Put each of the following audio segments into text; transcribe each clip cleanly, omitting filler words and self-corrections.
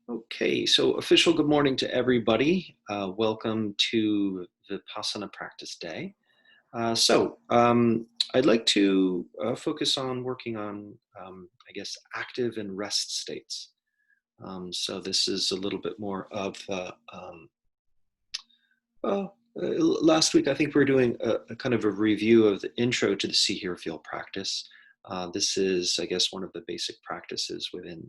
Okay, so official good morning to everybody. Welcome to Vipassana Practice Day. I'd like to focus on working on, active and rest states. So this is a little bit more of last week, I think we were doing a kind of a review of the intro to the See, Hear, Feel practice. This is, I guess, one of the basic practices within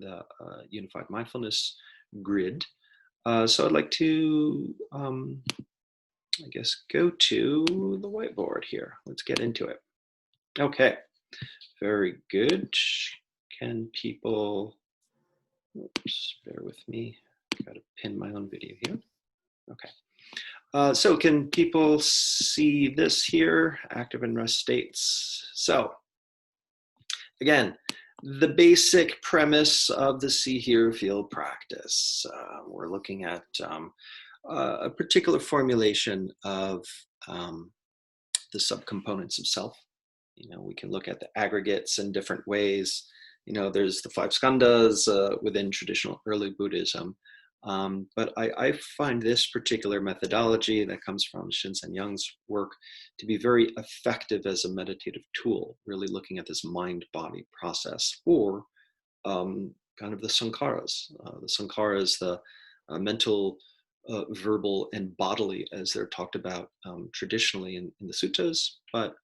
the Unified Mindfulness grid. So I'd like to, go to the whiteboard here. Let's get into it. Okay, very good. Can people, bear with me. Got to pin my own video here. Okay. So can people see this here, active and rest states? So again, the basic premise of the See, Hear, Feel practice. We're looking at a particular formulation of the subcomponents of self. We can look at the aggregates in different ways. There's the 5 skandhas within traditional early Buddhism. But I find this particular methodology that comes from Shinzen Young's work to be very effective as a meditative tool, really looking at this mind-body process, or kind of the sankharas. The sankharas, the mental, verbal, and bodily, as they're talked about traditionally in the suttas. But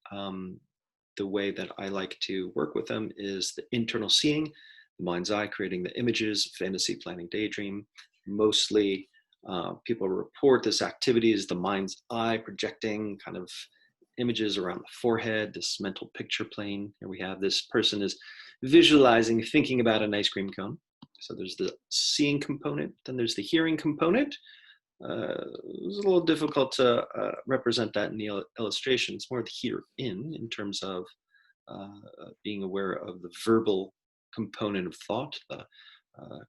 the way that I like to work with them is the internal seeing, the mind's eye creating the images, fantasy, planning, daydream. Mostly people report this activity as the mind's eye projecting kind of images around the forehead, this mental picture plane. Here we have this person is visualizing, thinking about an ice cream cone. So there's the seeing component, then there's the hearing component. It was a little difficult to represent that in the illustration. It's more the here in terms of being aware of the verbal component of thought, the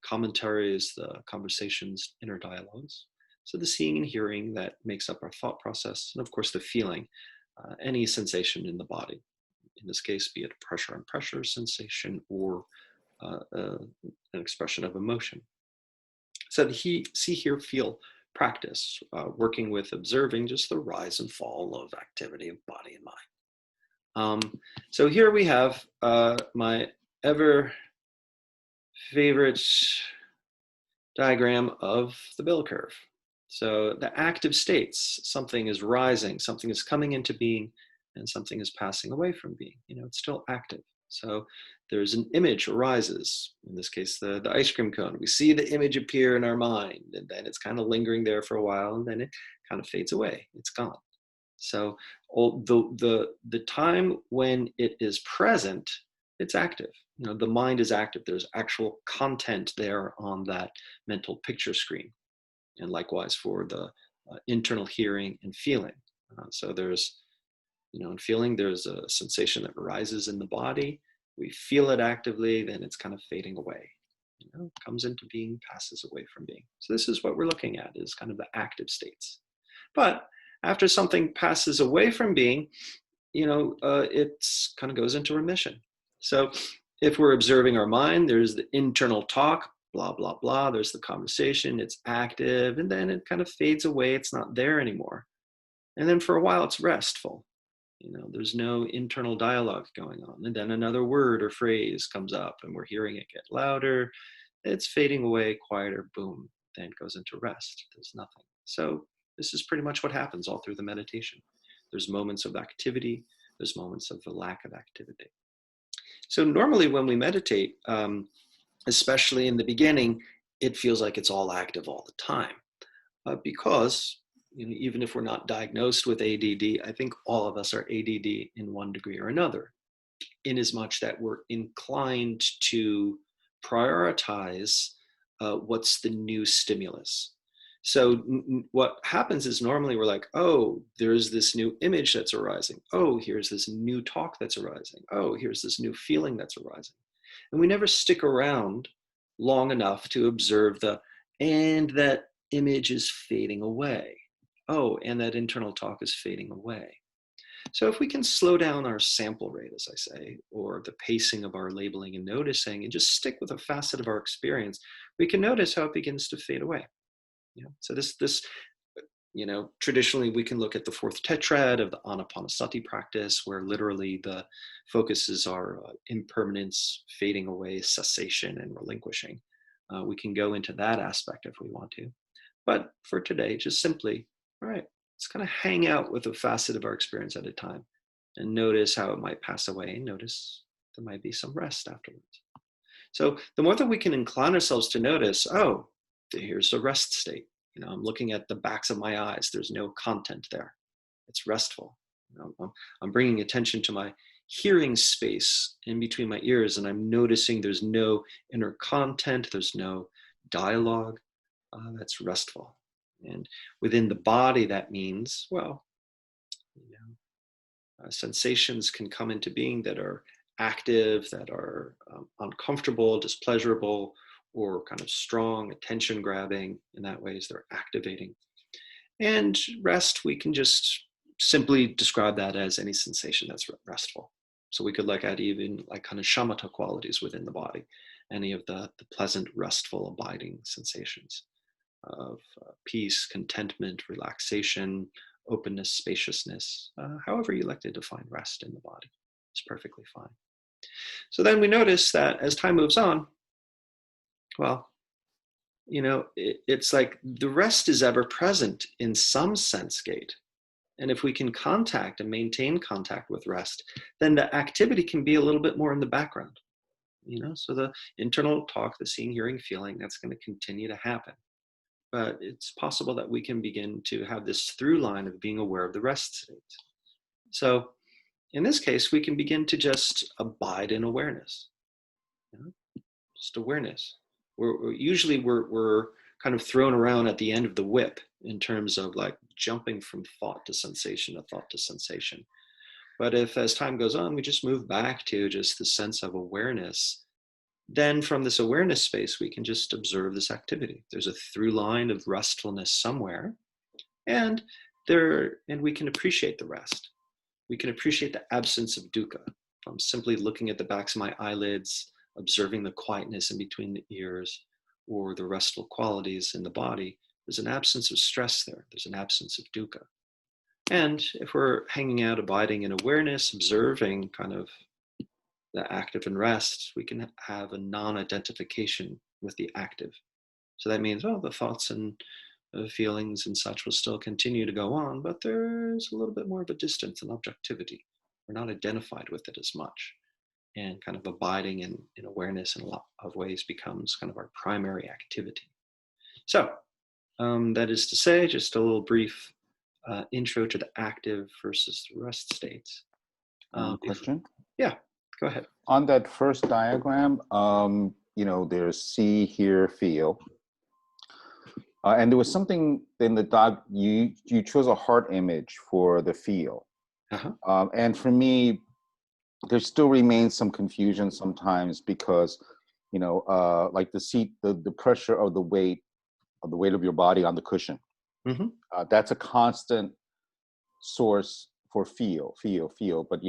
commentaries, the conversations, inner dialogues. So the seeing and hearing that makes up our thought process, and of course the feeling, any sensation in the body. In this case, be it pressure on pressure sensation or an expression of emotion. So the see, hear, feel practice, working with observing just the rise and fall of activity of body and mind. So here we have my ever favorite diagram of the bell curve. So the active states, something is rising, something is coming into being, and something is passing away from being. It's still active. So there's an image arises, in this case, the ice cream cone. We see the image appear in our mind, and then it's kind of lingering there for a while, and then it kind of fades away. It's gone. So the time when it is present, it's active. The mind is active. There's actual content there on that mental picture screen. And likewise for the internal hearing and feeling. So there's, in feeling, there's a sensation that arises in the body. We feel it actively, then it's kind of fading away. Comes into being, passes away from being. So this is what we're looking at, is kind of the active states. But after something passes away from being, it's kind of goes into remission. So if we're observing our mind, there's the internal talk, blah, blah, blah. There's the conversation, it's active, and then it kind of fades away. It's not there anymore. And then for a while, it's restful. There's no internal dialogue going on. And then another word or phrase comes up and we're hearing it get louder. It's fading away, quieter, boom, then it goes into rest. There's nothing. So this is pretty much what happens all through the meditation. There's moments of activity. There's moments of the lack of activity. So normally when we meditate, especially in the beginning, it feels like it's all active all the time. Because even if we're not diagnosed with ADD, I think all of us are ADD in one degree or another, in as much that we're inclined to prioritize what's the new stimulus. So what happens is normally we're like, oh, there's this new image that's arising. Oh, here's this new talk that's arising. Oh, here's this new feeling that's arising. And we never stick around long enough to observe and that image is fading away. Oh, and that internal talk is fading away. So if we can slow down our sample rate, as I say, or the pacing of our labeling and noticing, and just stick with a facet of our experience, we can notice how it begins to fade away. So this traditionally we can look at the fourth tetrad of the Anapanasati practice, where literally the focuses are impermanence, fading away, cessation, and relinquishing. We can go into that aspect if we want to. But for today, just simply, all right, let's kind of hang out with a facet of our experience at a time and notice how it might pass away, and notice there might be some rest afterwards. So the more that we can incline ourselves to notice, oh, here's a rest state. I'm looking at the backs of my eyes. There's no content there. It's restful. I'm bringing attention to my hearing space in between my ears, and I'm noticing there's no inner content. There's no dialogue. That's restful. And within the body, that means, well, sensations can come into being that are active, that are uncomfortable, displeasurable, or kind of strong, attention grabbing. In that way, they're activating. And rest, we can just simply describe that as any sensation that's restful. So we could look at even like kind of shamatha qualities within the body, any of the pleasant, restful, abiding sensations of peace, contentment, relaxation, openness, spaciousness, however you like to define rest in the body, is perfectly fine. So then we notice that as time moves on, well, it's like the rest is ever present in some sense gate. And if we can contact and maintain contact with rest, then the activity can be a little bit more in the background. So the internal talk, the seeing, hearing, feeling, that's going to continue to happen. But it's possible that we can begin to have this through line of being aware of the rest state. So in this case, we can begin to just abide in awareness, just awareness. We're kind of thrown around at the end of the whip in terms of like jumping from thought to sensation to thought to sensation. But if as time goes on, we just move back to just the sense of awareness, then from this awareness space, we can just observe this activity. There's a through line of restfulness somewhere, and we can appreciate the rest. We can appreciate the absence of dukkha. From simply looking at the backs of my eyelids, observing the quietness in between the ears, or the restful qualities in the body, there's an absence of stress there. There's an absence of dukkha. And if we're hanging out, abiding in awareness, observing kind of the active and rest, we can have a non-identification with the active. So that means, the thoughts and feelings and such will still continue to go on, but there's a little bit more of a distance and objectivity. We're not identified with it as much. And kind of abiding in awareness in a lot of ways becomes kind of our primary activity. So that is to say, just a little brief intro to the active versus the rest states. Question? Yeah, go ahead. On that first diagram, there's see, hear, feel. And there was something in the dog, you chose a heart image for the feel. Uh-huh. And for me, there still remains some confusion sometimes because, like the seat, the pressure of the weight of your body on the cushion. Mm-hmm. That's a constant source for feel, but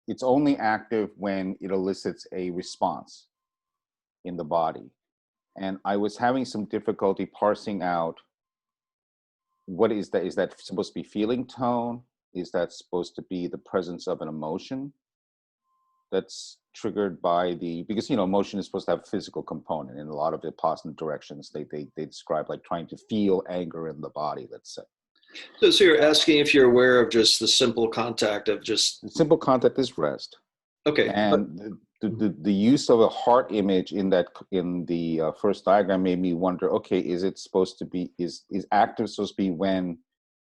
it's only active when it elicits a response in the body. And I was having some difficulty parsing out what is that? Is that supposed to be feeling tone? Is that supposed to be the presence of an emotion that's triggered by because emotion is supposed to have a physical component. In a lot of Vipassana directions, they describe like trying to feel anger in the body, let's say. So you're asking if you're aware of just the simple contact of just... The simple contact is rest. Okay. And the use of a heart image in the first diagram made me wonder, okay, is it supposed to be, is active supposed to be when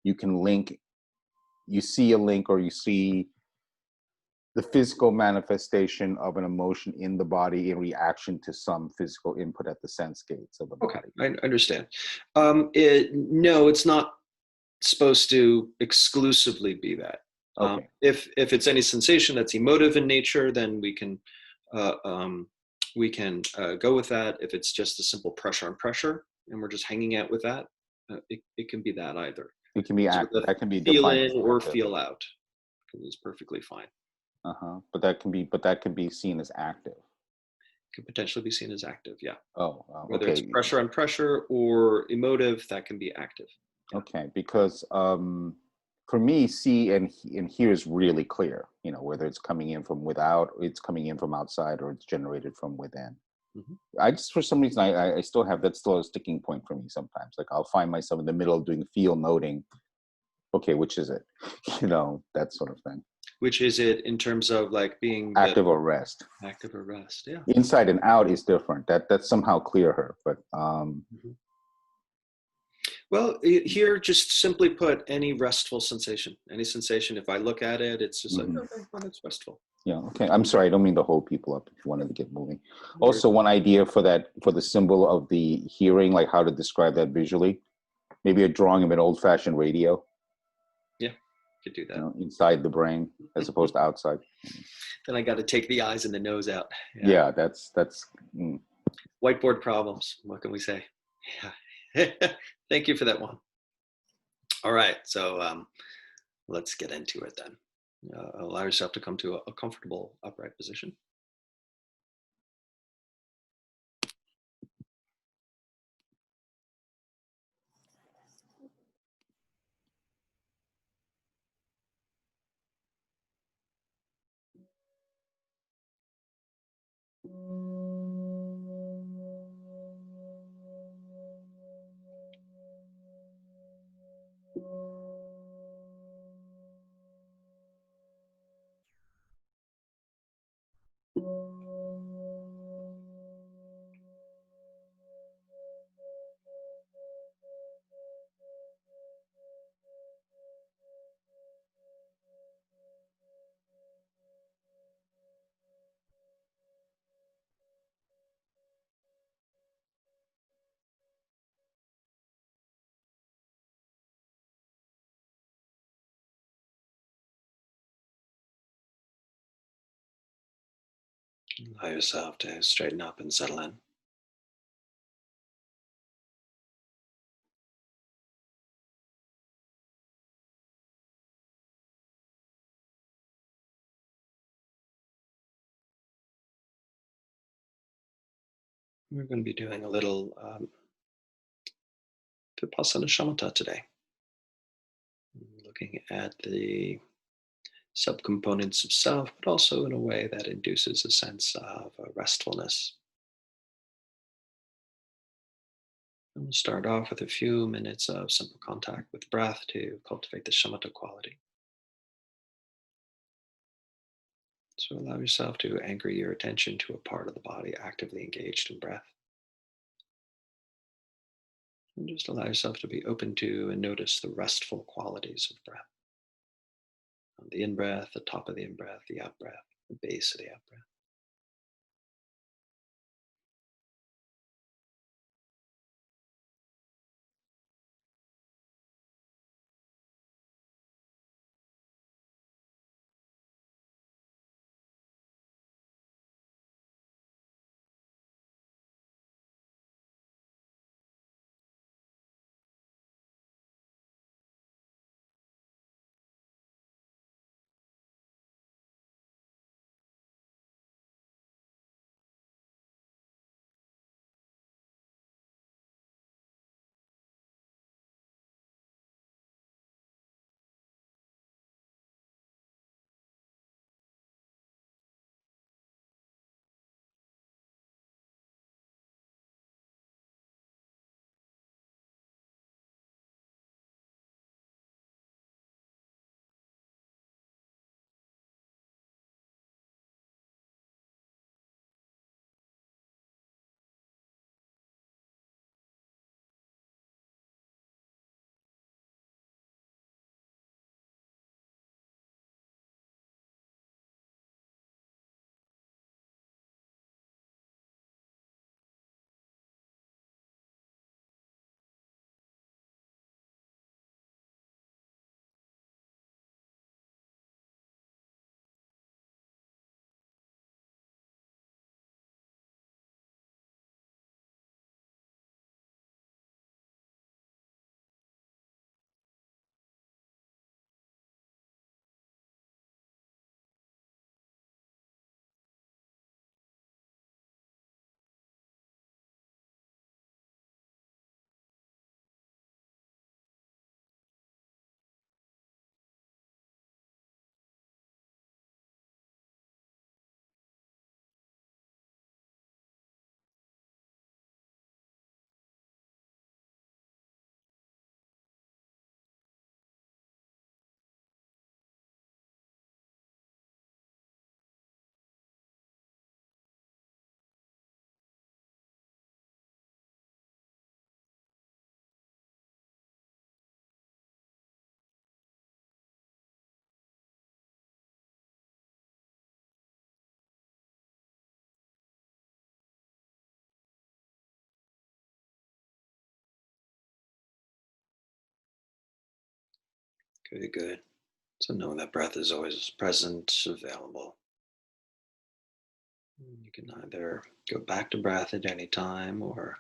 you can link, you see a link or you see the physical manifestation of an emotion in the body in reaction to some physical input at the sense gates of the body? Okay, I understand. No, it's not supposed to exclusively be that. Okay. If it's any sensation that's emotive in nature, then we can go with that. If it's just a simple pressure on pressure, and we're just hanging out with that, it can be that either. It can be So active. That can be feel defined in or active. feel out. It's perfectly fine. But that can be seen as active. Could potentially be seen as active, yeah. Oh, Whether okay. it's pressure on pressure or emotive, that can be active. Yeah. Okay, because for me, see and hear is really clear. You know, whether it's coming in from without, it's coming in from outside, or it's generated from within. I just, for some reason, I still have, that's still a sticking point for me sometimes. Like I'll find myself in the middle of doing feel noting. Okay, which is it? You know, that sort of thing. Which is it in terms of like being Active or rest? Active or rest, yeah. Inside and out is different. That's somehow clearer, but well, here, just simply put, any restful sensation, any sensation, if I look at it, it's just like, okay, well, it's restful. Yeah, okay. I'm sorry, I don't mean to hold people up if you wanted to get moving. Also, one idea for that, for the symbol of the hearing, like how to describe that visually, maybe a drawing of an old-fashioned radio. Yeah, could do that. You know, inside the brain as opposed to outside. Then I got to take the eyes and the nose out. Yeah, that's whiteboard problems. What can we say? Yeah. Thank you for that one. All right, so let's get into it then. Allow yourself to come to a comfortable upright position. Allow yourself to straighten up and settle in. We're going to be doing a little Vipassana Shamatha today. Looking at the subcomponents of self, but also in a way that induces a sense of restfulness. And we'll start off with a few minutes of simple contact with breath to cultivate the shamatha quality. So allow yourself to anchor your attention to a part of the body actively engaged in breath. And just allow yourself to be open to and notice the restful qualities of breath. On the in-breath, the top of the in-breath, the out-breath, the base of the out-breath. Good, good. So know that breath is always present, available. You can either go back to breath at any time or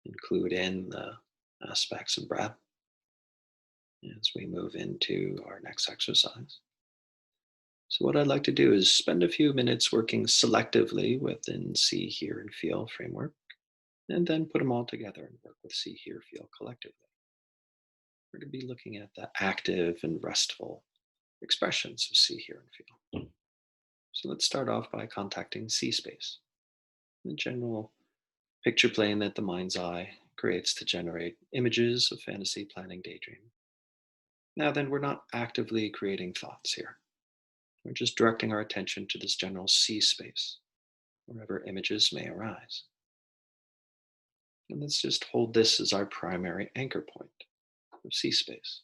include in the aspects of breath as we move into our next exercise. So, what I'd like to do is spend a few minutes working selectively within see, hear, and feel framework, and then put them all together and work with see, hear, feel collectively. We're going to be looking at the active and restful expressions of see, hear, and feel. So, let's start off by contacting see space, the general picture plane that the mind's eye creates to generate images of fantasy, planning, daydream. Now, then, we're not actively creating thoughts here. We're just directing our attention to this general see space, wherever images may arise. And let's just hold this as our primary anchor point of see space.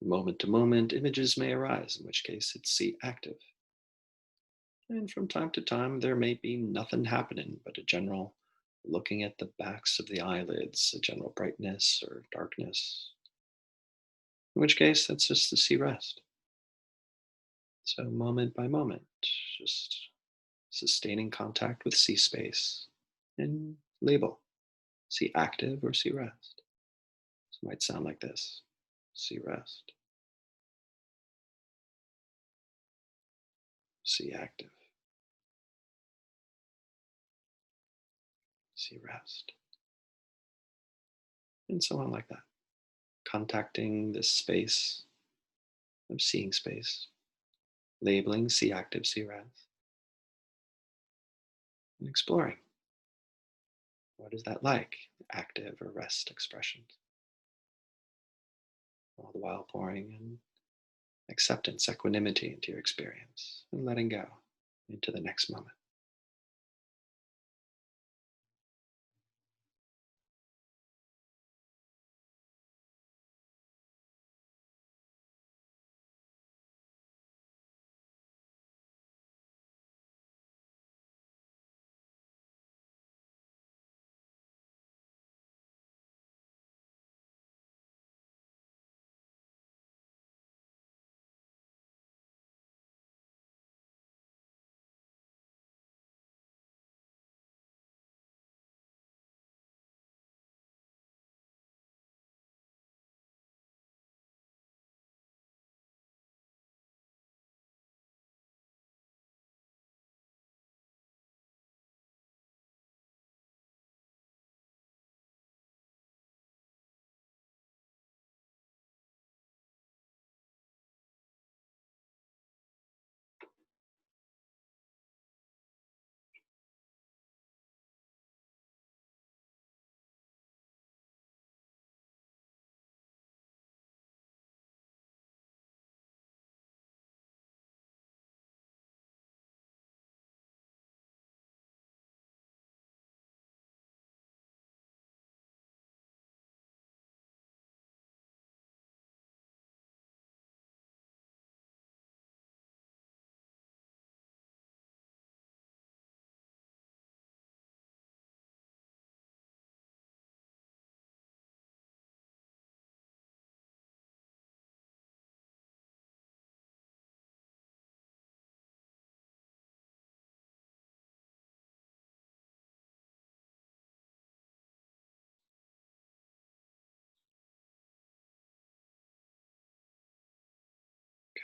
Moment to moment, images may arise, in which case it's see active. And from time to time, there may be nothing happening but a general looking at the backs of the eyelids, a general brightness or darkness, in which case that's just the see rest. So, moment by moment, just sustaining contact with see space and label see active or see rest. So, it might sound like this: see rest, see active, see rest, and so on like that. Contacting this space of seeing space, labeling see active, see rest, and exploring what is that like, active or rest expressions, all the while pouring in acceptance, equanimity into your experience and letting go into the next moment.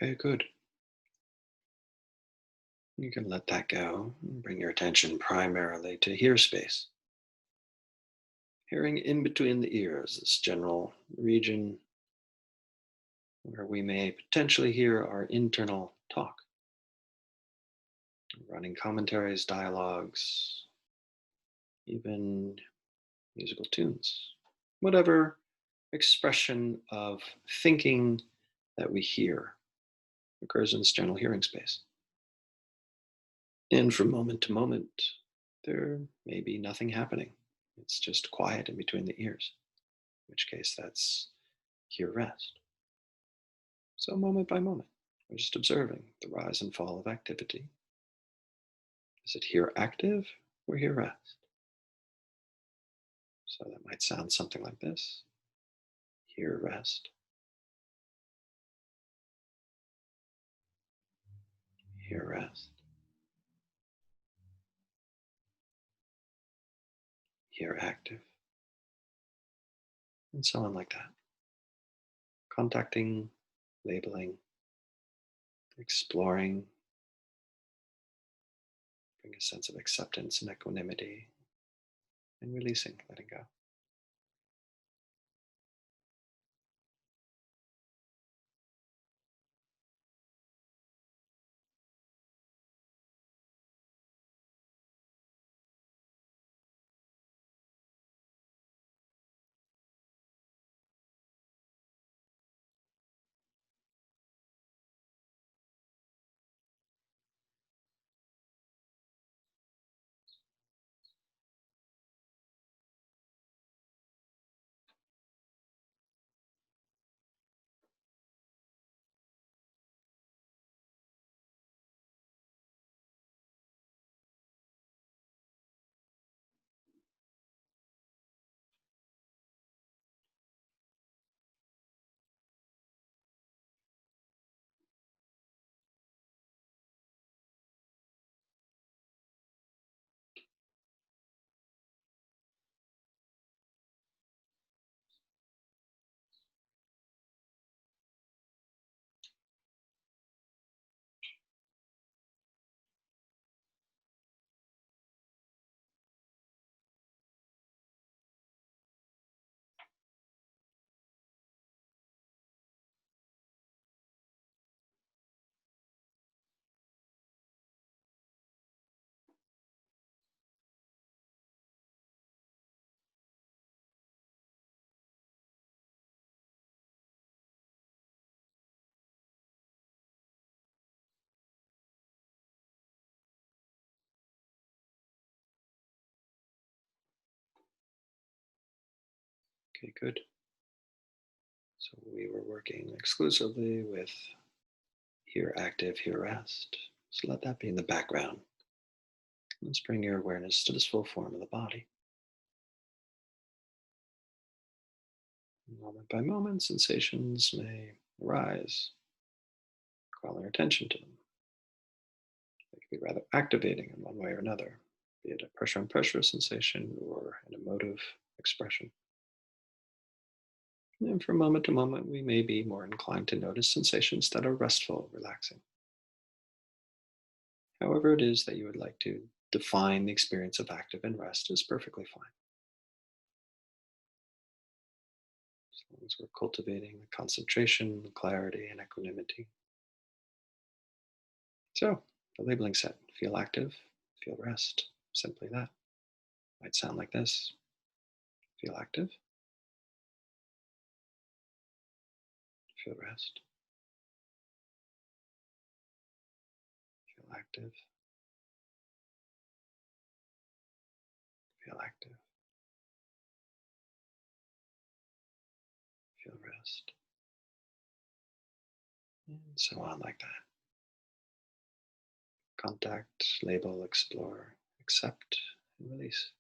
Okay, good. You can let that go and bring your attention primarily to hear space. Hearing in between the ears, this general region where we may potentially hear our internal talk, running commentaries, dialogues, even musical tunes. Whatever expression of thinking that we hear occurs in this general hearing space. And from moment to moment, there may be nothing happening. It's just quiet in between the ears, in which case that's hear rest. So, moment by moment, we're just observing the rise and fall of activity. Is it here active or here rest? So, that might sound something like this: here rest, Here rest. Here active. And so on like that. Contacting, labeling, exploring. Bring a sense of acceptance and equanimity. And releasing, letting go. Okay, good. So we were working exclusively with here active, here rest. So let that be in the background. Let's bring your awareness to this full form of the body. Moment by moment, sensations may arise. Call our attention to them. They can be rather activating in one way or another, be it a pressure on pressure sensation or an emotive expression. And from moment to moment, we may be more inclined to notice sensations that are restful, relaxing. However, it is that you would like to define the experience of active and rest is perfectly fine. As long as we're cultivating the concentration, the clarity, and equanimity. So, the labeling set: feel active, feel rest. Simply that. Might sound like this: feel active, feel rest, feel active, feel active, feel rest, and so on like that. Contact, label, explore, accept, and release.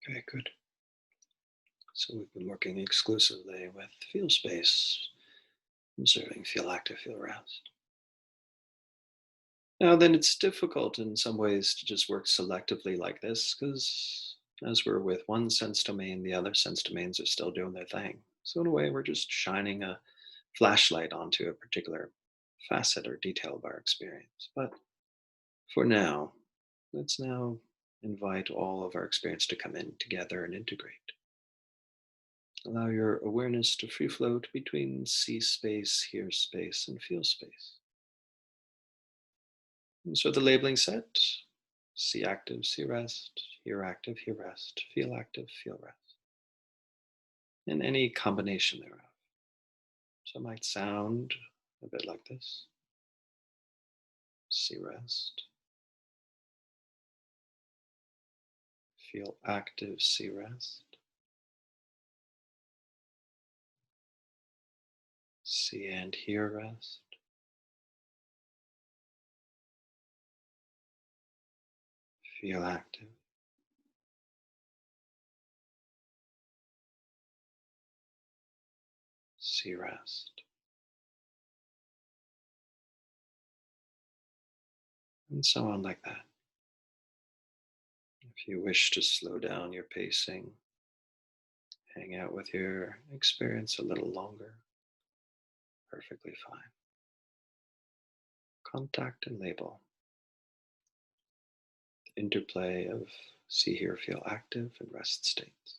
Okay, good. So we've been working exclusively with feel space, observing feel active, feel rest. Now, then it's difficult in some ways to just work selectively like this because as we're with one sense domain, the other sense domains are still doing their thing. So, in a way, we're just shining a flashlight onto a particular facet or detail of our experience. But for now, let's now invite all of our experience to come in together and integrate. Allow your awareness to free float between see space, hear space, and feel space. And so the labeling set: see active, see rest, hear active, hear rest, feel active, feel rest, and any combination thereof. So it might sound a bit like this: see rest, feel active, see rest, see and hear rest, feel active, see rest, and so on like that. If you wish to slow down your pacing, hang out with your experience a little longer, perfectly fine. Contact and label. The interplay of see, hear, feel active and rest states.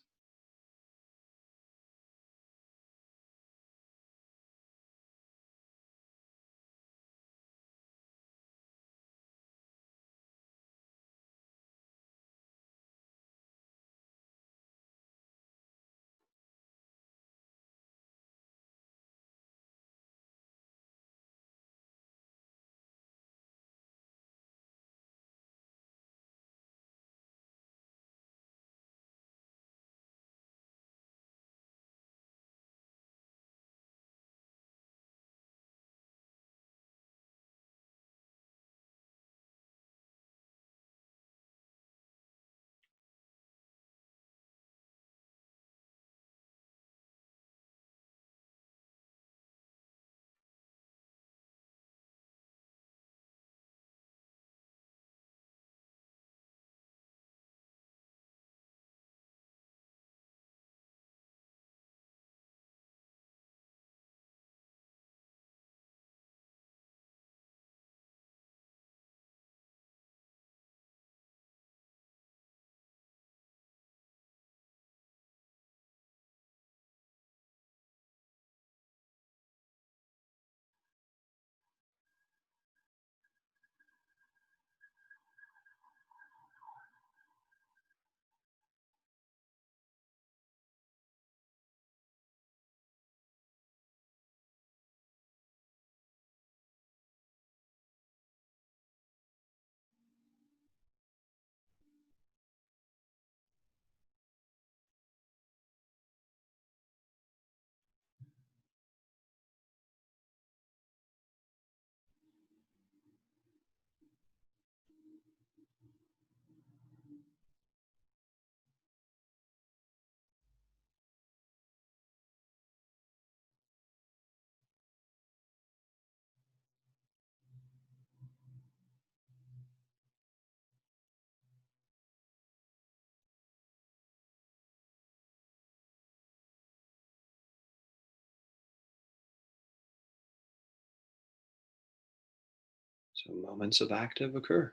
So moments of active occur.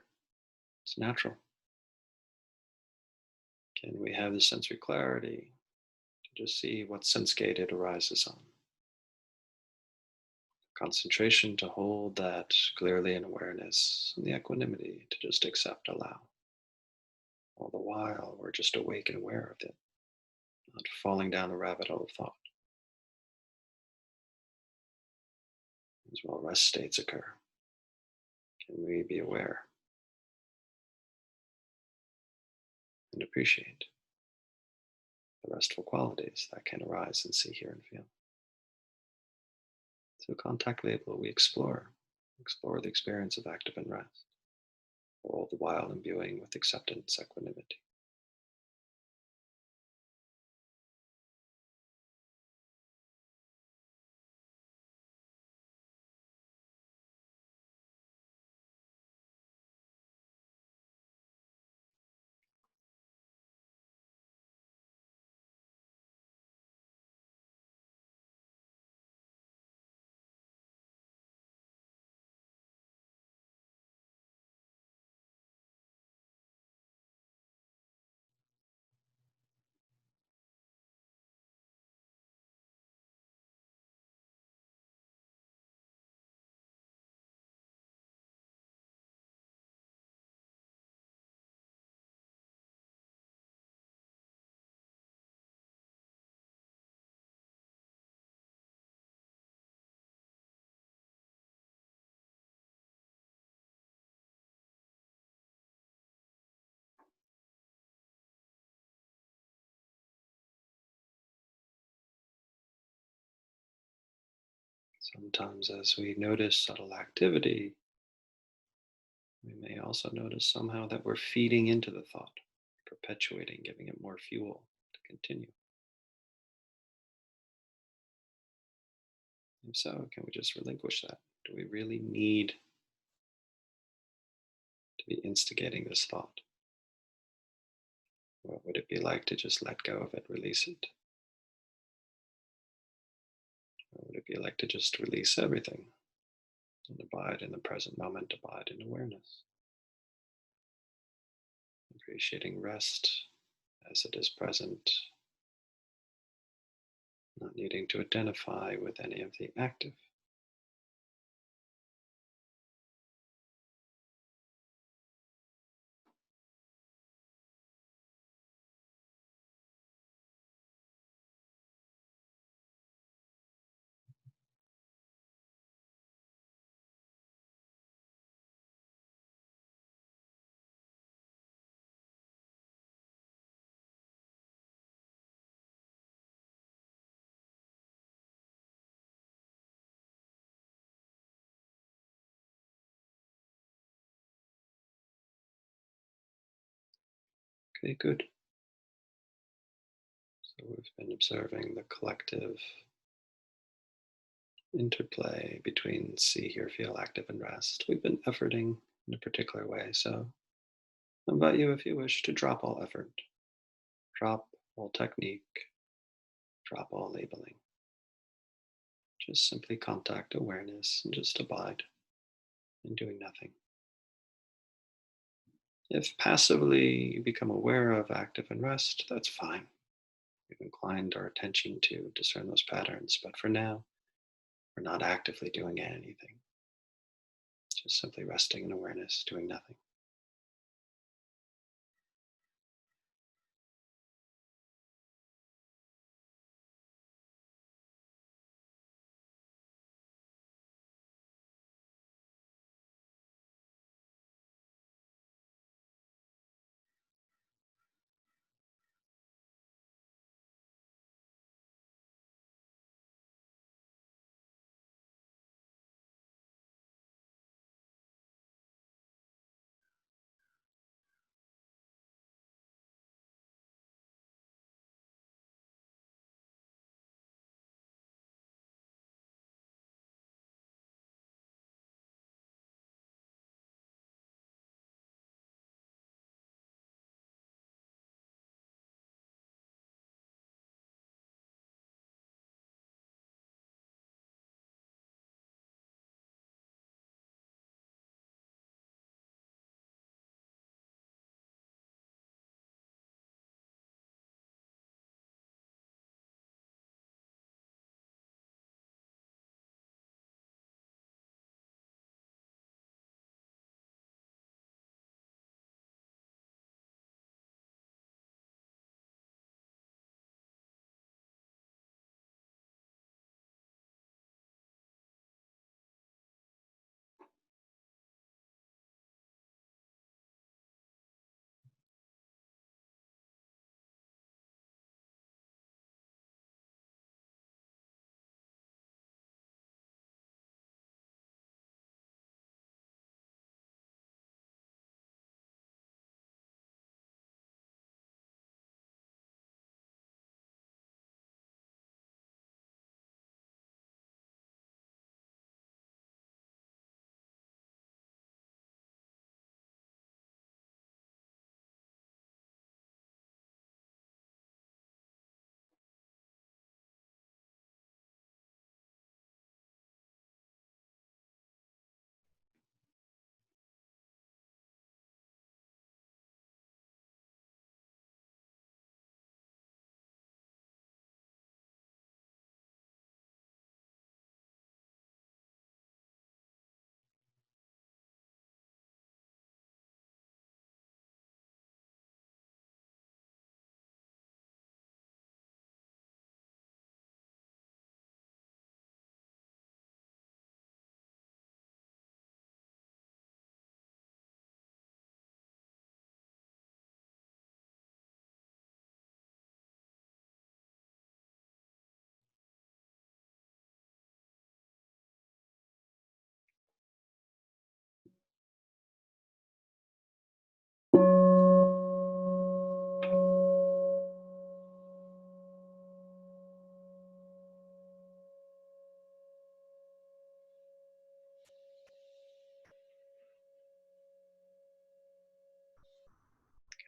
It's natural. Can we have the sensory clarity to just see what sense gate it arises on? Concentration to hold that clearly in awareness, and the equanimity to just accept, allow. All the while, we're just awake and aware of it, not falling down the rabbit hole of thought. As well, rest states occur. Can we be aware and appreciate the restful qualities that can arise and see, hear, and feel? So, contact label, we explore the experience of active and rest, all the while imbuing with acceptance, equanimity. Sometimes, as we notice subtle activity, we may also notice somehow that we're feeding into the thought, perpetuating, giving it more fuel to continue. If so, can we just relinquish that? Do we really need to be instigating this thought? What would it be like to just let go of it, release it? What would it be like to just release everything and abide in the present moment, abide in awareness, appreciating rest as it is present, not needing to identify with any of the active. Okay, good. So we've been observing the collective interplay between see, hear, feel, active, and rest. We've been efforting in a particular way, so I invite you, if you wish, to drop all effort, drop all technique, drop all labeling. Just simply contact awareness and just abide in doing nothing. If passively you become aware of active and rest, that's fine. We've inclined our attention to discern those patterns, but for now, we're not actively doing anything. Just simply resting in awareness, doing nothing.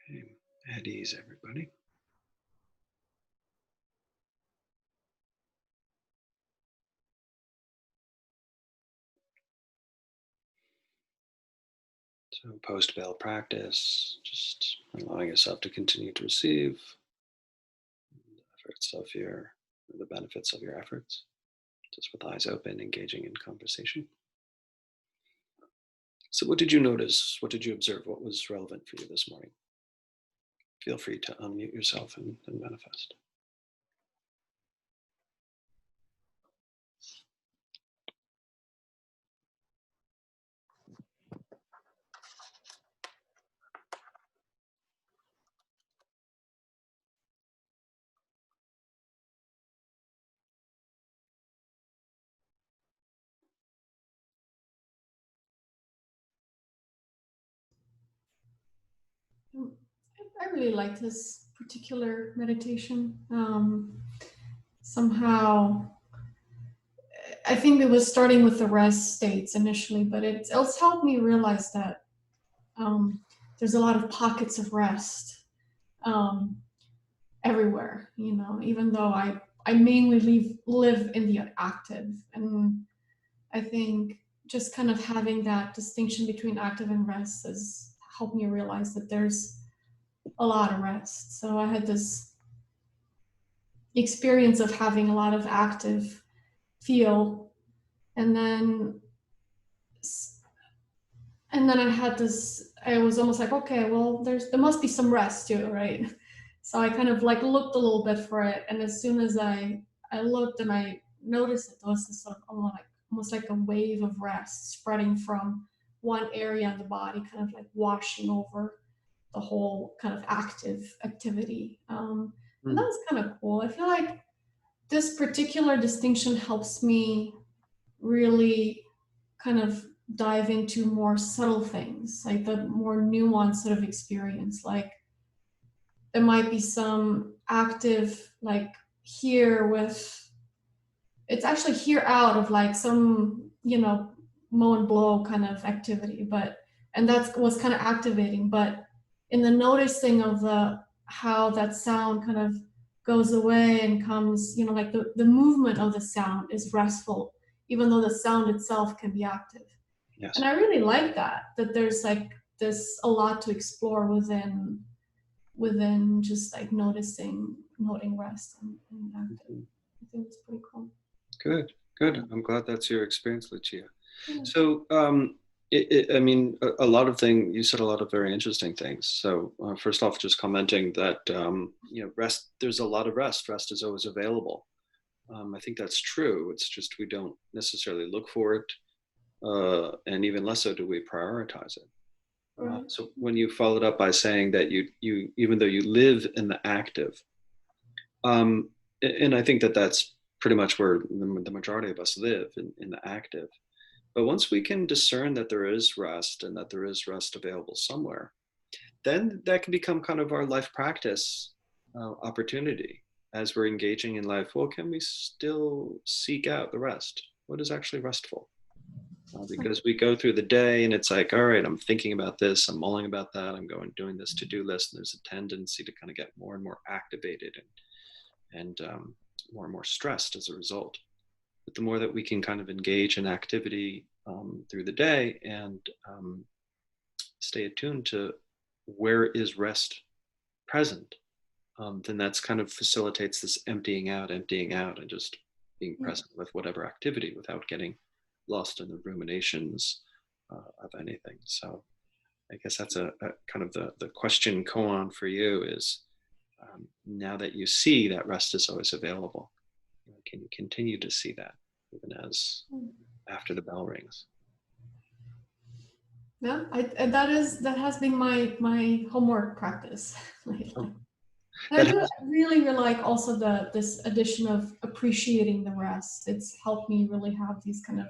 Okay. At ease, everybody. So post-bail practice, just allowing yourself to continue to receive the benefits of your efforts, just with eyes open, engaging in conversation. So what did you notice? What did you observe? What was relevant for you this morning? Feel free to unmute yourself and manifest. I really like this particular meditation. Somehow, I think it was starting with the rest states initially, but it's helped me realize that there's a lot of pockets of rest everywhere. You know, even though I mainly live in the active, and I think just kind of having that distinction between active and rest has helped me realize that there's a lot of rest. So I had this experience of having a lot of active feel, and then I had this, I was almost like, okay, well, there must be some rest too, right? So I kind of like looked a little bit for it, and as soon as I looked and I noticed it, there was this sort of almost like a wave of rest spreading from one area of the body, kind of like washing over the whole kind of activity. And that was kind of cool. I feel like this particular distinction helps me really kind of dive into more subtle things, like the more nuanced sort of experience. Like there might be some active, like here with, it's actually here out of like some, you know, mow and blow kind of activity, but, and that was kind of activating, but in the noticing of how that sound kind of goes away and comes, you know, like the movement of the sound is restful, even though the sound itself can be active. Yes. And I really like that there's like this a lot to explore within just like noting rest and active. I think it's pretty cool. Good. I'm glad that's your experience, Lucia. Yeah. So, I mean, a lot of things, you said a lot of very interesting things. So first off, just commenting that, you know, rest, there's a lot of rest. Rest is always available. I think that's true. It's just, we don't necessarily look for it. And even less so do we prioritize it. Right. So when you followed up by saying that you even though you live in the active, and I think that that's pretty much where the majority of us live, in the active. But once we can discern that there is rest and that there is rest available somewhere, then that can become kind of our life practice opportunity as we're engaging in life. Well, can we still seek out the rest? What is actually restful? Because we go through the day and it's like, all right, I'm thinking about this, I'm mulling about that, I'm doing this to-do list, and there's a tendency to kind of get more and more activated and more and more stressed as a result. But the more that we can kind of engage in activity through the day and stay attuned to where is rest present, then that's kind of facilitates this emptying out, and just being present with whatever activity without getting lost in the ruminations of anything. So I guess that's a kind of the question koan for you is, now that you see that rest is always available, can you continue to see that even as after the bell rings? Yeah, that has been my homework practice lately. Oh, I really like also this addition of appreciating the rest. It's helped me really have these kind of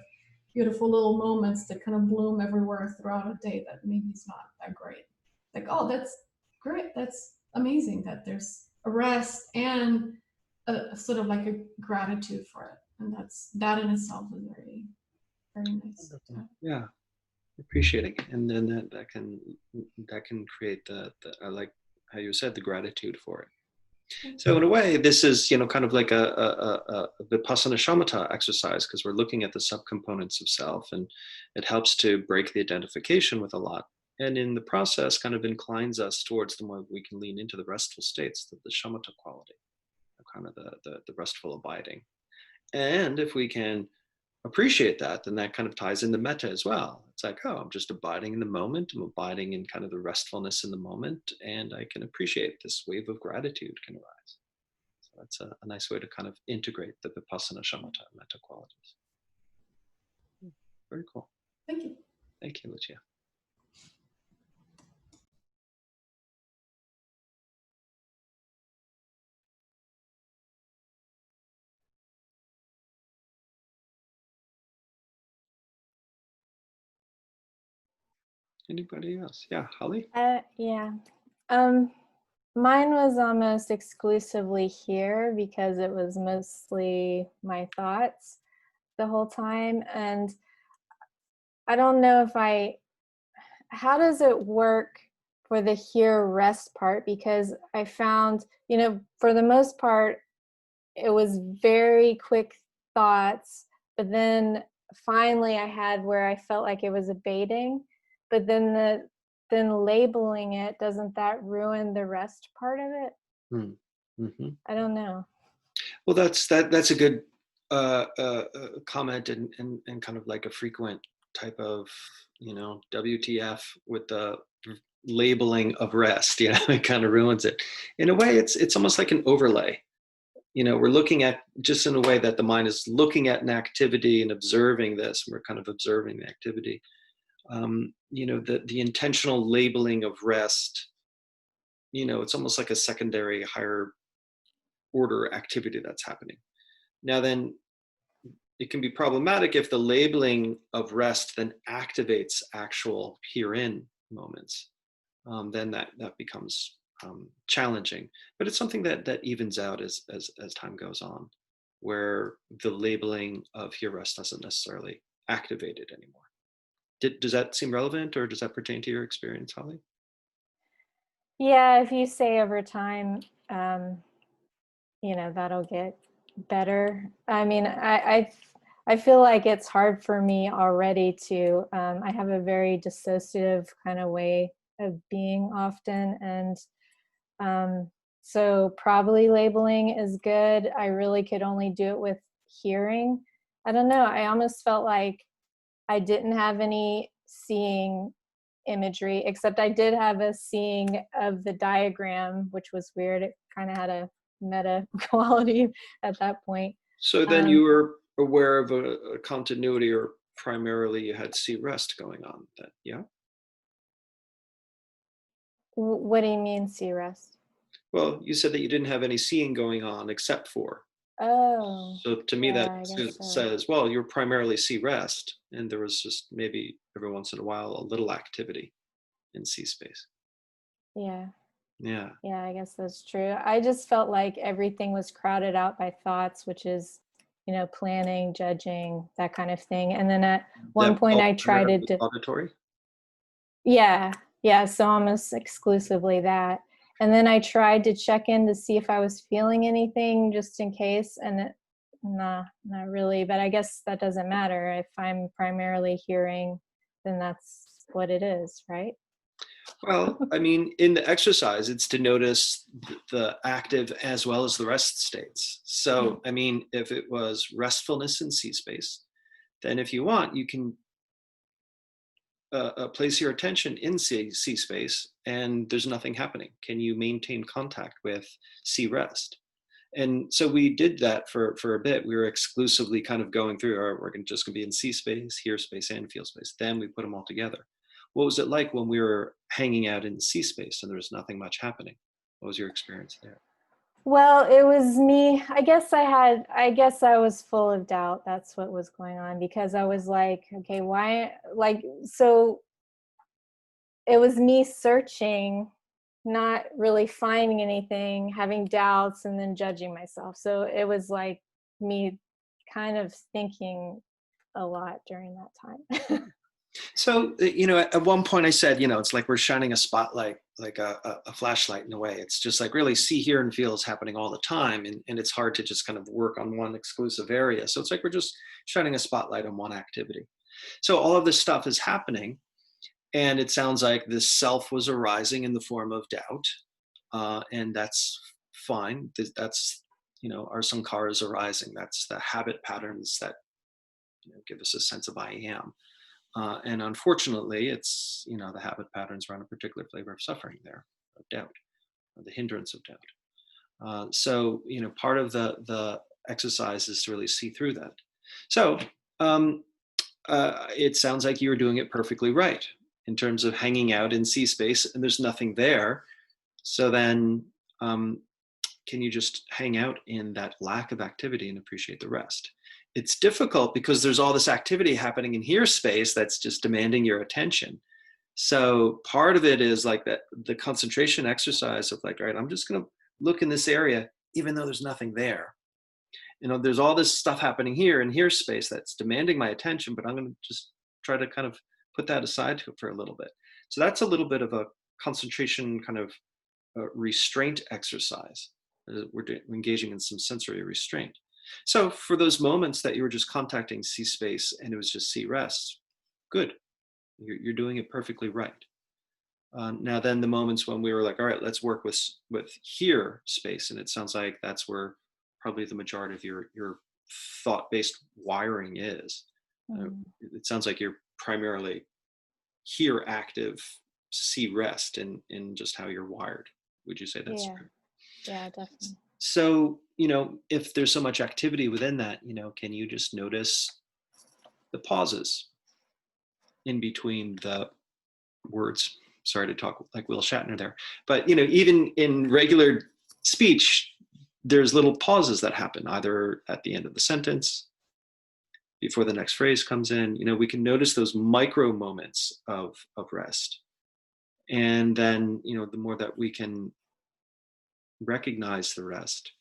beautiful little moments that kind of bloom everywhere throughout a day that maybe it's not that great. Like, oh, that's great. That's amazing that there's a rest and a sort of like a gratitude for it. And that in itself is very, very nice. Yeah, appreciating it. And then that can create the I like how you said, the gratitude for it. So in a way, this is, kind of like a Vipassana Shamatha exercise, because we're looking at the subcomponents of self, and it helps to break the identification with a lot. And in the process, kind of inclines us towards the more we can lean into the restful states, the Shamatha quality, kind of the restful abiding. And if we can appreciate that, then that kind of ties into Metta as well. It's like, oh, I'm just abiding in the moment. I'm abiding in kind of the restfulness in the moment, and I can appreciate this wave of gratitude can arise. So that's a nice way to kind of integrate the Vipassana Shamatha Metta qualities. Very cool. Thank you. Thank you, Lucia. Anybody else? Yeah, Holly? Yeah. Mine was almost exclusively here because it was mostly my thoughts the whole time. And I don't know if how does it work for the here rest part? Because I found, for the most part, it was very quick thoughts, but then finally I had where I felt like it was abating, but then labeling it, doesn't that ruin the rest part of it? Mm-hmm. I don't know. Well, that's a good comment, and kind of like a frequent type of, WTF with the labeling of rest. It kind of ruins it. In a way, it's almost like an overlay. We're looking at, just in a way that the mind is looking at an activity and observing this. We're kind of observing the activity. The intentional labeling of rest, it's almost like a secondary higher order activity that's happening. Now then, it can be problematic if the labeling of rest then activates actual herein moments. Then that becomes challenging. But it's something that evens out as time goes on, where the labeling of here rest doesn't necessarily activate it anymore. Does that seem relevant, or does that pertain to your experience, Holly? Yeah, if you say over time, that'll get better. I mean, I feel like it's hard for me already to, I have a very dissociative kind of way of being often. And so probably labeling is good. I really could only do it with hearing. I don't know. I almost felt like I didn't have any seeing imagery, except I did have a seeing of the diagram, which was weird. It kind of had a meta quality at that point. So then you were aware of a continuity, or primarily you had see rest going on then, yeah? What do you mean see rest? Well, you said that you didn't have any seeing going on except for. Oh. So to me, yeah, that so. says, well, you're primarily see rest, and there was just maybe every once in a while a little activity in see space. Yeah. Yeah. Yeah, I guess that's true. I just felt like everything was crowded out by thoughts, which is, planning, judging, that kind of thing. And then at one point I tried to auditory. Yeah. So almost exclusively that. And then I tried to check in to see if I was feeling anything just in case. And nah, not really. But I guess that doesn't matter. If I'm primarily hearing, then that's what it is, right? Well, I mean, in the exercise, it's to notice the active as well as the rest states. So, I mean, if it was restfulness in see space, then if you want, you can place your attention in see space, and there's nothing happening. Can you maintain contact with see rest? And so we did that for a bit. We were exclusively kind of going through, we're just going to be in see space, hear space, and feel space. Then we put them all together. What was it like when we were hanging out in see space and there was nothing much happening? What was your experience there? Well, it was me. I guess I was full of doubt. That's what was going on, because I was like, okay, why? So it was me searching, not really finding anything, having doubts, and then judging myself. So it was like me kind of thinking a lot during that time. So, at one point I said, it's like we're shining a spotlight like a flashlight in a way. It's just like really see, hear, and feel is happening all the time. And it's hard to just kind of work on one exclusive area. So it's like we're just shining a spotlight on one activity. So all of this stuff is happening. And it sounds like this self was arising in the form of doubt. And that's fine. That's, our sankharas arising. That's the habit patterns that give us a sense of I am. And unfortunately, it's, the habit patterns around a particular flavor of suffering there, of doubt, or the hindrance of doubt. So, part of the exercise is to really see through that. So it sounds like you were doing it perfectly right in terms of hanging out in C space and there's nothing there. So then can you just hang out in that lack of activity and appreciate the rest? It's difficult because there's all this activity happening in here space that's just demanding your attention. So part of it is like that, the concentration exercise of like, all right, I'm just going to look in this area, even though there's nothing there. There's all this stuff happening here in here space that's demanding my attention, but I'm going to just try to kind of put that aside for a little bit. So that's a little bit of a concentration kind of restraint exercise. We're engaging in some sensory restraint. So for those moments that you were just contacting C space and it was just C rest, good. You're doing it perfectly right. Now then the moments when we were like, all right, let's work with here space. And it sounds like that's where probably the majority of your thought-based wiring is. It sounds like you're primarily here active, C rest in just how you're wired. Would you say that's true? Yeah, definitely. So, if there's so much activity within that, can you just notice the pauses in between the words? Sorry to talk like Will Shatner there, but, even in regular speech, there's little pauses that happen either at the end of the sentence, before the next phrase comes in. We can notice those micro moments of rest. And then, the more that we can recognize the rest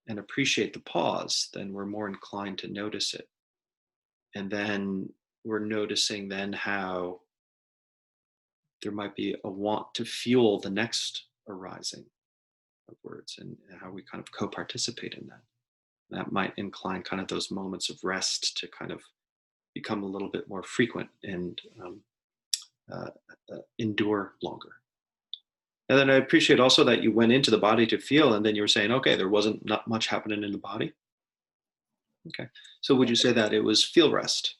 and appreciate the pause, then we're more inclined to notice it. And then we're noticing then how there might be a want to fuel the next arising of words and how we kind of co-participate in that. That might incline kind of those moments of rest to kind of become a little bit more frequent and endure longer. And then I appreciate also that you went into the body to feel, and then you were saying, okay, there wasn't not much happening in the body. Okay. So would you say that it was feel rest?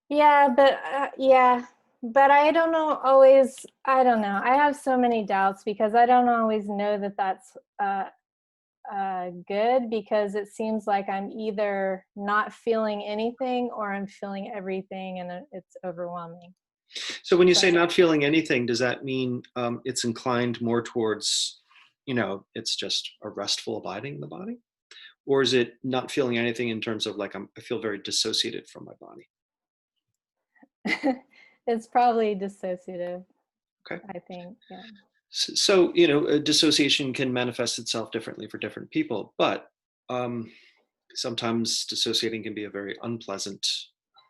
Yeah, but I don't know always. I don't know. I have so many doubts because I don't always know that that's good, because it seems like I'm either not feeling anything or I'm feeling everything, and it's overwhelming. So when you say not feeling anything, does that mean it's inclined more towards, it's just a restful abiding in the body? Or is it not feeling anything in terms of like, I feel very dissociated from my body? It's probably dissociative. Okay. I think, yeah. So, dissociation can manifest itself differently for different people, but sometimes dissociating can be a very unpleasant,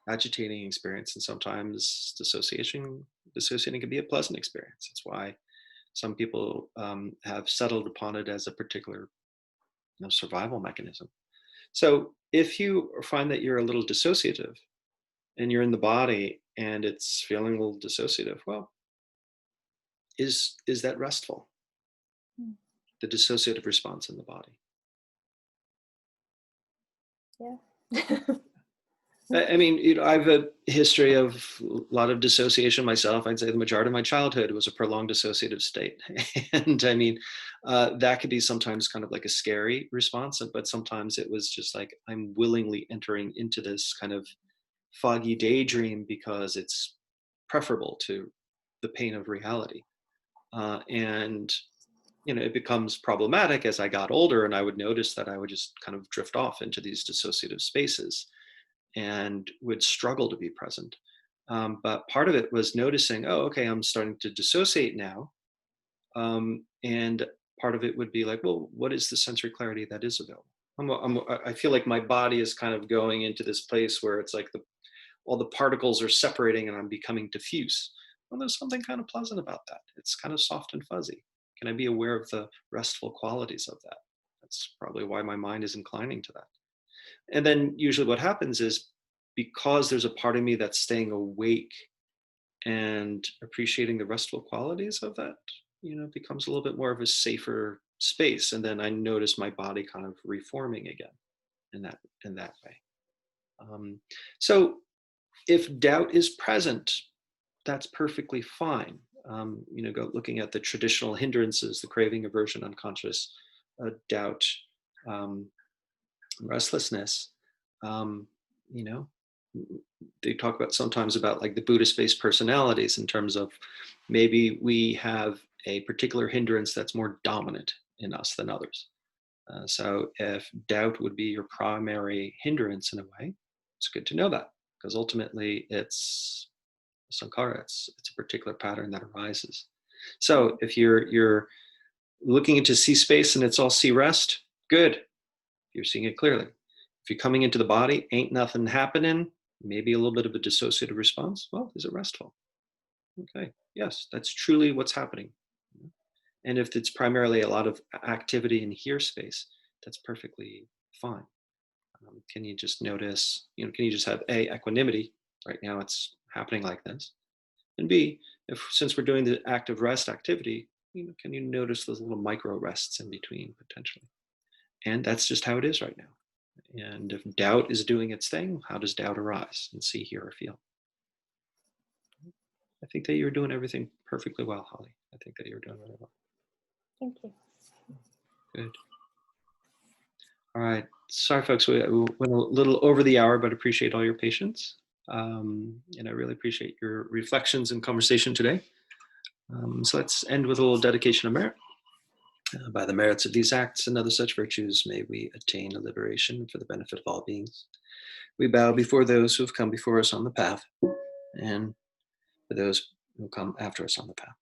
agitating experience, and sometimes dissociating can be a pleasant experience. That's why some people have settled upon it as a particular survival mechanism. So if you find that you're a little dissociative and you're in the body and it's feeling a little dissociative, well, is that restful? The dissociative response in the body. Yeah. I mean, I have a history of a lot of dissociation myself. I'd say the majority of my childhood was a prolonged dissociative state. And I mean, that could be sometimes kind of like a scary response, but sometimes it was just like, I'm willingly entering into this kind of foggy daydream because it's preferable to the pain of reality. And it becomes problematic as I got older, and I would notice that I would just kind of drift off into these dissociative spaces and would struggle to be present. But part of it was noticing, oh, okay, I'm starting to dissociate now. And part of it would be like, well, what is the sensory clarity that is available? I feel like my body is kind of going into this place where it's like all the particles are separating and I'm becoming diffuse. Well, there's something kind of pleasant about that. It's kind of soft and fuzzy. Can I be aware of the restful qualities of that? That's probably why my mind is inclining to that. And then usually what happens is, because there's a part of me that's staying awake and appreciating the restful qualities of that, it becomes a little bit more of a safer space. And then I notice my body kind of reforming again in that way. So if doubt is present, that's perfectly fine. Go looking at the traditional hindrances, the craving, aversion, unconscious, doubt, restlessness. They talk about sometimes about like the Buddhist-based personalities, in terms of maybe we have a particular hindrance that's more dominant in us than others. So if doubt would be your primary hindrance in a way, it's good to know that, because ultimately it's sankhara, it's a particular pattern that arises. So if you're looking into see space and it's all see rest, good. You're seeing it clearly. If you're coming into the body, ain't nothing happening, maybe a little bit of a dissociative response, well, is it restful? Okay, yes, that's truly what's happening. And if it's primarily a lot of activity in here space, that's perfectly fine. Can you just notice, can you just have A, equanimity? Right now it's happening like this. And B, since we're doing the active rest activity, can you notice those little micro rests in between potentially? And that's just how it is right now. And if doubt is doing its thing, how does doubt arise and see, hear, or feel? I think that you're doing everything perfectly well, Holly. I think that you're doing really well. Thank you. Good. All right. Sorry, folks. We went a little over the hour, but appreciate all your patience. And I really appreciate your reflections and conversation today. So let's end with a little dedication of merit. By the merits of these acts and other such virtues, may we attain a liberation for the benefit of all beings. We bow before those who have come before us on the path, and for those who come after us on the path.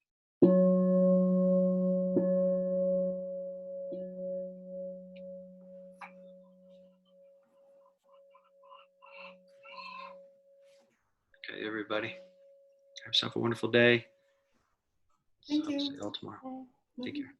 Okay, everybody. Have yourself a wonderful day. Thank I'll you. see you all tomorrow. Take care.